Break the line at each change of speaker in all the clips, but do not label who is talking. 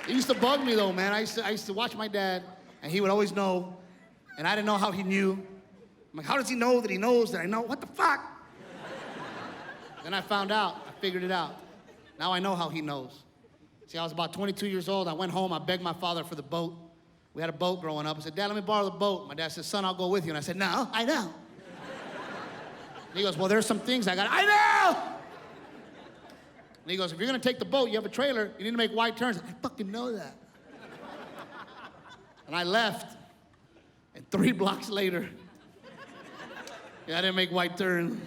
It used to bug me though, man. I used to watch my dad, and he would always know, and I didn't know how he knew. I'm like, how does he know that he knows that I know? What the fuck? Then I found out, I figured it out. Now I know how he knows. See, I was about 22 years old. I went home, I begged my father for the boat. We had a boat growing up. I said, Dad, let me borrow the boat. My dad said, son, I'll go with you. And I said, no, I know. And he goes, well, there's some things I know! And he goes, if you're gonna take the boat, you have a trailer, you need to make wide turns. I fucking know that. And I left, and 3 blocks later, I didn't make wide turns.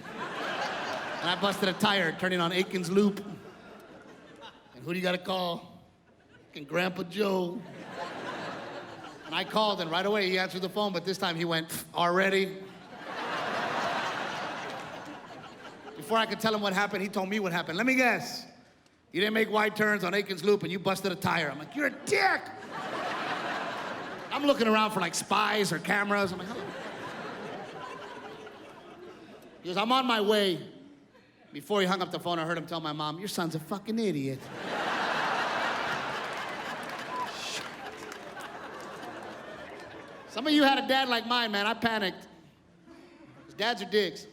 And I busted a tire turning on Aiken's loop. And who do you gotta call? Fucking Grandpa Joe. And I called, and right away he answered the phone, but this time he went, already? Before I could tell him what happened, he told me what happened. Let me guess. You didn't make wide turns on Aiken's loop and you busted a tire. I'm like, you're a dick! I'm looking around for like spies or cameras. I'm like, hello. He goes, I'm on my way. Before he hung up the phone, I heard him tell my mom, your son's a fucking idiot. Some of you had a dad like mine, man. I panicked. 'Cause dads are dicks.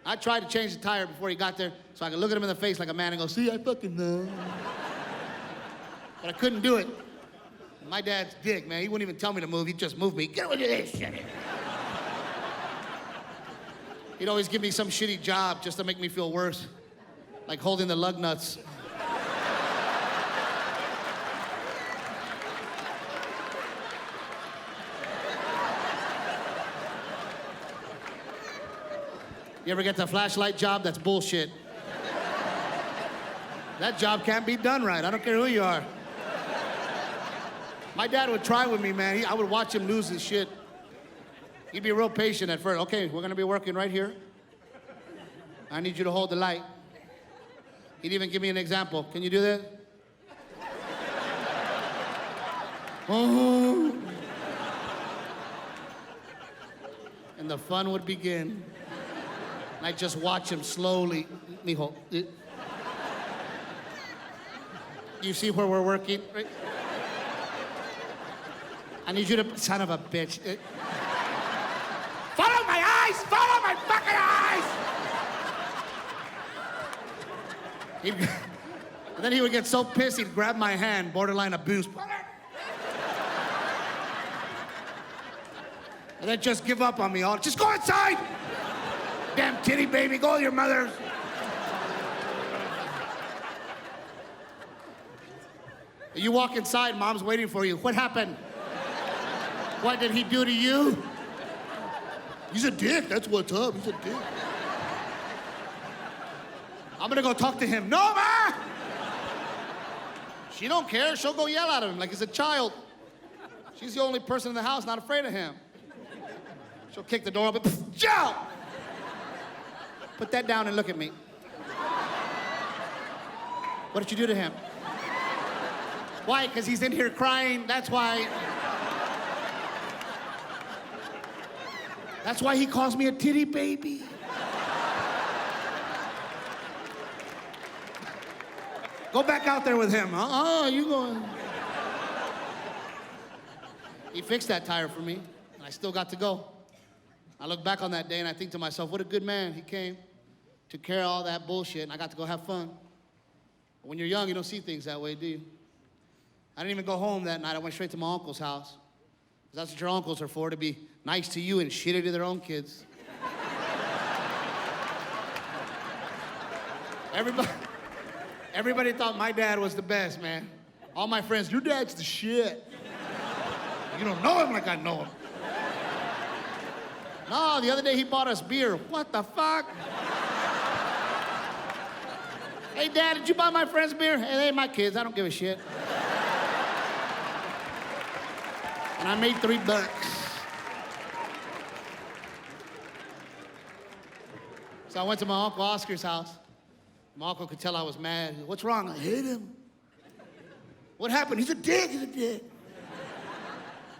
I tried to change the tire before he got there so I could look at him in the face like a man and go, see, I fucking know. But I couldn't do it. My dad's dick, man. He wouldn't even tell me to move. He'd just move me. Get over this shit. He'd always give me some shitty job just to make me feel worse. Like holding the lug nuts. You ever get the flashlight job? That's bullshit. That job can't be done right. I don't care who you are. My dad would try with me, man. I would watch him lose his shit. He'd be real patient at first. Okay, we're gonna be working right here. I need you to hold the light. He'd even give me an example. Can you do that? Oh. And the fun would begin. And I'd just watch him slowly. Mijo. You see where we're working? Right? I need you to, son of a bitch. Follow my eyes! Follow my fucking eyes! And then he would get so pissed, he'd grab my hand, borderline abuse. And then just give up on me all. Just go inside! Damn titty baby, go to your mother's. You walk inside, mom's waiting for you. What happened? What did he do to you? He's a dick, that's what's up, he's a dick. I'm gonna go talk to him. No, ma! She don't care, she'll go yell at him like he's a child. She's the only person in the house not afraid of him. She'll kick the door open, Joe! Put that down and look at me. What did you do to him? Why? Because he's in here crying, that's why. That's why he calls me a titty baby. Go back out there with him. You going. He fixed that tire for me, and I still got to go. I look back on that day and I think to myself, what a good man. He came, took care of all that bullshit, and I got to go have fun. But when you're young, you don't see things that way, do you? I didn't even go home that night. I went straight to my uncle's house. That's what your uncles are for, to be nice to you and shitty to their own kids. Everybody thought my dad was the best, man. All my friends, your dad's the shit. You don't know him like I know him. No, the other day he bought us beer. What the fuck? Hey, Dad, did you buy my friends beer? Hey, they ain't my kids. I don't give a shit. And I made $3. So I went to my Uncle Oscar's house. My uncle could tell I was mad. He goes, what's wrong? I hate him. What happened? He's a dick, he's a dick.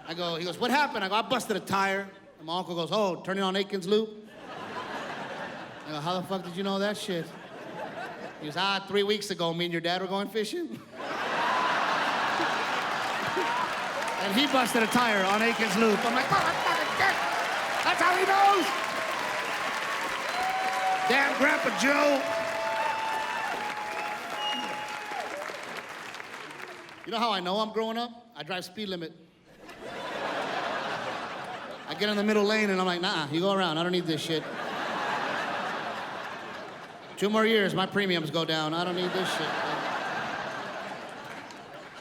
He goes, what happened? I go, I busted a tire. And my uncle goes, oh, turning on Aiken's loop? I go, how the fuck did you know that shit? He goes, 3 weeks ago, me and your dad were going fishing. he busted a tire on Aiken's loop. I'm like, motherfucking dick. That's how he knows. Damn Grandpa Joe. You know how I know I'm growing up? I drive speed limit. I get in the middle lane and I'm like, nah, you go around. I don't need this shit. 2 more years, my premiums go down. I don't need this shit.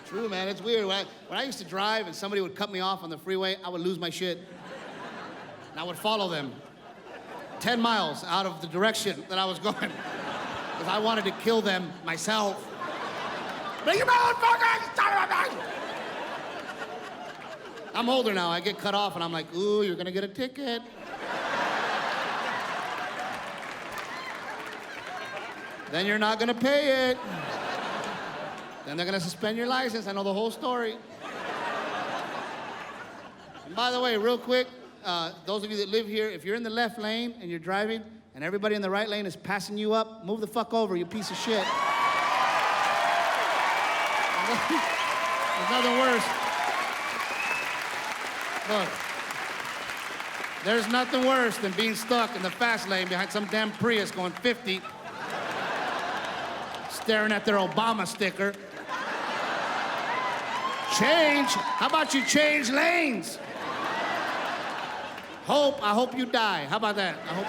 True, man, it's weird. When I used to drive and somebody would cut me off on the freeway, I would lose my shit. And I would follow them 10 miles out of the direction that I was going. Because I wanted to kill them myself. But you motherfucker, son of a bitch! I'm older now. I get cut off and I'm like, ooh, you're gonna get a ticket. Then you're not gonna pay it. Then they're gonna suspend your license. I know the whole story. And by the way, real quick, those of you that live here, if you're in the left lane and you're driving and everybody in the right lane is passing you up, move the fuck over, you piece of shit. There's nothing worse. Look, there's nothing worse than being stuck in the fast lane behind some damn Prius going 50, staring at their Obama sticker. Change? How about you change lanes? I hope you die. How about that? I hope.